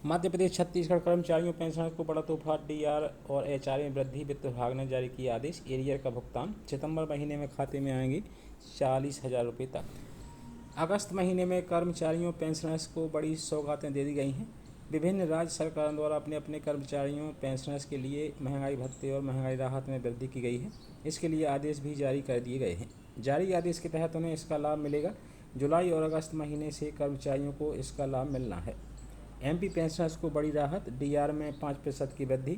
मध्य प्रदेश छत्तीसगढ़ कर्मचारियों पेंशनर्स को बड़ा तोहफा। डीआर और एचआर में वृद्धि। वित्त विभाग ने जारी किया आदेश। एरियर का भुगतान सितंबर महीने में खाते में आएंगे 40,000 रुपये तक। अगस्त महीने में कर्मचारियों पेंशनर्स को बड़ी सौगातें दे दी गई हैं। विभिन्न राज्य सरकारों द्वारा अपने अपने कर्मचारियों पेंशनर्स के लिए महंगाई भत्ते और महंगाई राहत में वृद्धि की गई है। इसके लिए आदेश भी जारी कर दिए गए हैं। जारी आदेश के तहत उन्हें इसका लाभ मिलेगा। जुलाई और अगस्त महीने से कर्मचारियों को इसका लाभ मिलना है। एमपी पेंशनर्स को बड़ी राहत। डीआर में 5% की वृद्धि।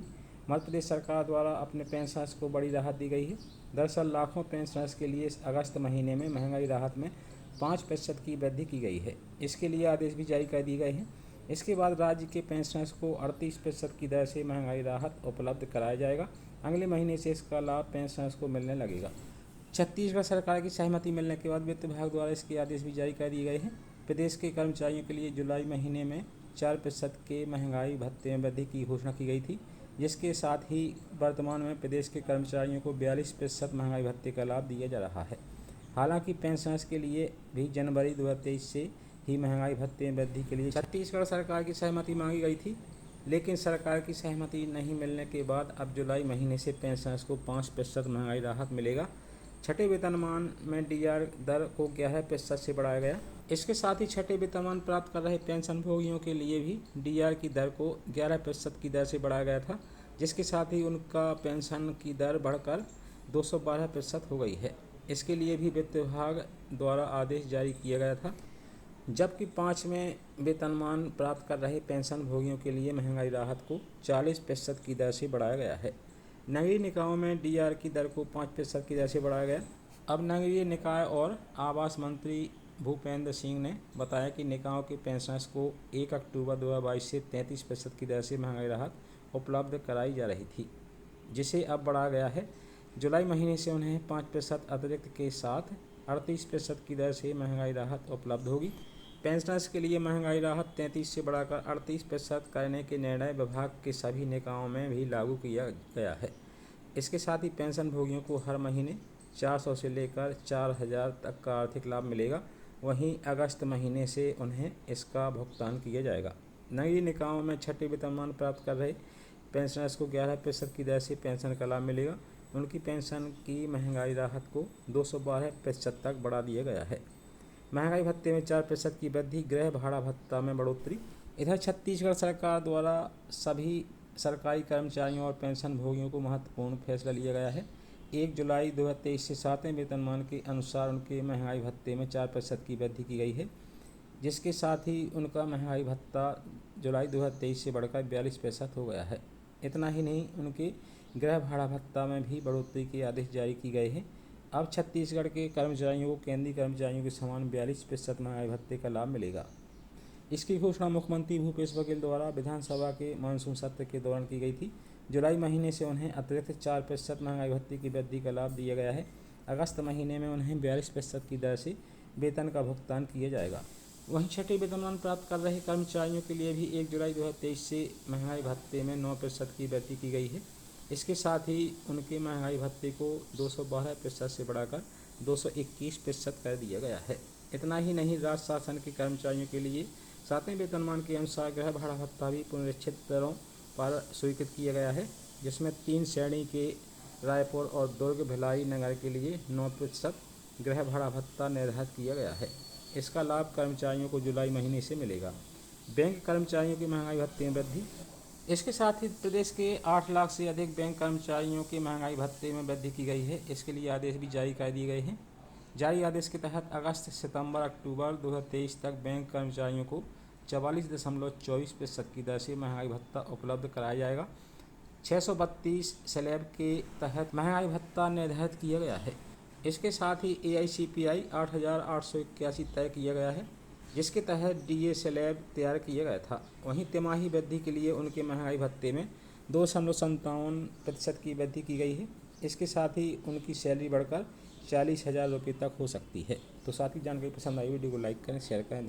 मध्य प्रदेश सरकार द्वारा अपने पेंशनर्स को बड़ी राहत दी गई है। दरअसल लाखों पेंशनर्स के लिए अगस्त महीने में महंगाई राहत में 5% की वृद्धि की गई है। इसके लिए आदेश भी जारी कर दिए गए हैं। इसके बाद राज्य के पेंशनर्स को 38% की दर से महंगाई राहत उपलब्ध कराया जाएगा। अगले महीने से इसका लाभ पेंशनर्स को मिलने लगेगा। छत्तीसगढ़ सरकार की सहमति मिलने के बाद वित्त विभाग द्वारा इसके आदेश भी जारी कर दिए गए हैं। प्रदेश के कर्मचारियों के लिए जुलाई महीने में 4% के महंगाई भत्ते में वृद्धि की घोषणा की गई थी, जिसके साथ ही वर्तमान में प्रदेश के कर्मचारियों को 42% महंगाई भत्ते का लाभ दिया जा रहा है। हालांकि पेंशनर्स के लिए भी जनवरी 2023 से ही महंगाई भत्ते में वृद्धि के लिए छत्तीसगढ़ सरकार की सहमति मांगी गई थी, लेकिन सरकार की सहमति नहीं मिलने के बाद अब जुलाई महीने से पेंशनर्स को 5% महंगाई राहत मिलेगा। छठे वेतनमान में डीआर दर को 11% से बढ़ाया गया। इसके साथ ही छठे वेतनमान प्राप्त कर रहे पेंशनभोगियों के लिए भी डीआर की दर को 11% की दर से बढ़ाया गया था, जिसके साथ ही उनका पेंशन की दर बढ़कर 212% हो गई है। इसके लिए भी वित्त विभाग द्वारा आदेश जारी किया गया था। जबकि 5वें वेतनमान प्राप्त कर रहे पेंशनभोगियों के लिए महंगाई राहत को 40% की दर से बढ़ाया गया है। नगरीय निकायों में डीआर की दर को 5% की दर से बढ़ाया गया। अब नगरीय निकाय और आवास मंत्री भूपेंद्र सिंह ने बताया कि निकायों के पेंशनर्स को 1 अक्टूबर 2022 से 33% की दर से महंगाई राहत उपलब्ध कराई जा रही थी, जिसे अब बढ़ाया गया है। जुलाई महीने से उन्हें 5% अतिरिक्त के साथ 38% की दर से महंगाई राहत उपलब्ध होगी। पेंशनर्स के लिए महंगाई राहत 33 से बढ़ाकर 38% करने के निर्णय विभाग के सभी निकायों में भी लागू किया गया है। इसके साथ ही पेंशनभोगियों को हर महीने 400 से लेकर 4,000 तक का आर्थिक लाभ मिलेगा। वहीं अगस्त महीने से उन्हें इसका भुगतान किया जाएगा। नगरीय निकायों में छठे वेतनमान प्राप्त कर रहे पेंशनर्स को 11% की दर से पेंशन का लाभ मिलेगा। उनकी पेंशन की महंगाई राहत को 212% तक बढ़ा दिया गया है। महंगाई भत्ते में 4% की वृद्धि। गृह भाड़ा भत्ता में बढ़ोतरी। इधर छत्तीसगढ़ सरकार द्वारा सभी सरकारी कर्मचारियों और पेंशनभोगियों को महत्वपूर्ण फैसला लिया गया है। 1 जुलाई 2023 से 7वें वेतनमान के अनुसार उनके महंगाई भत्ते में 4% की वृद्धि की गई है, जिसके साथ ही उनका महंगाई भत्ता जुलाई 2023 से बढ़कर 42% हो गया है। इतना ही नहीं, उनके गृह भाड़ा भत्ता में भी बढ़ोतरी के आदेश जारी किए गए हैं। अब छत्तीसगढ़ के कर्मचारियों को केंद्रीय कर्मचारियों के समान 42% महंगाई भत्ते का लाभ मिलेगा। इसकी घोषणा मुख्यमंत्री भूपेश बघेल द्वारा विधानसभा के मानसून सत्र के दौरान की गई थी। जुलाई महीने से उन्हें अतिरिक्त 4% महंगाई भत्ते की वृद्धि का लाभ दिया गया है। अगस्त महीने में उन्हें 42% की दर से वेतन का भुगतान किया जाएगा। वहीं छठे वेतनमान प्राप्त कर रहे कर्मचारियों के लिए भी 1 जुलाई 2023 से महंगाई भत्ते में 9% की वृद्धि की गई है। इसके साथ ही उनके महंगाई भत्ते को 212% से बढ़ाकर 221% कर दिया गया है। इतना ही नहीं, राज्य शासन के कर्मचारियों के लिए 7वें वेतनमान के अनुसार गृह भाड़ा भत्ता भी पुनरीक्षित दरों पर स्वीकृत किया गया है, जिसमें 3 श्रेणी के रायपुर और दुर्ग भिलाई नगर के लिए 9% गृह भाड़ा भत्ता निर्धारित किया गया है। इसका लाभ कर्मचारियों को जुलाई महीने से मिलेगा। बैंक कर्मचारियों की महंगाई भत्ते में वृद्धि। इसके साथ ही प्रदेश के 8 लाख से अधिक बैंक कर्मचारियों के महंगाई भत्ते में वृद्धि की गई है। इसके लिए आदेश भी जारी कर दिए गए हैं। जारी आदेश के तहत अगस्त, सितंबर, अक्टूबर 2023 तक बैंक कर्मचारियों को 44.24% की दर से महंगाई भत्ता उपलब्ध कराया जाएगा। 632 स्लैब के तहत महंगाई भत्ता निर्धारित किया गया है। इसके साथ ही AICPI 8,881 तय किया गया है, जिसके तहत DA स्लैब तैयार किया गया था। वहीं तिमाही वृद्धि के लिए उनके महंगाई भत्ते में 2.57% की वृद्धि की गई है। इसके साथ ही उनकी सैलरी बढ़कर 40,000 रुपये तक हो सकती है। तो साथ ही जानकारी पसंद आई वीडियो को लाइक करें, शेयर करें।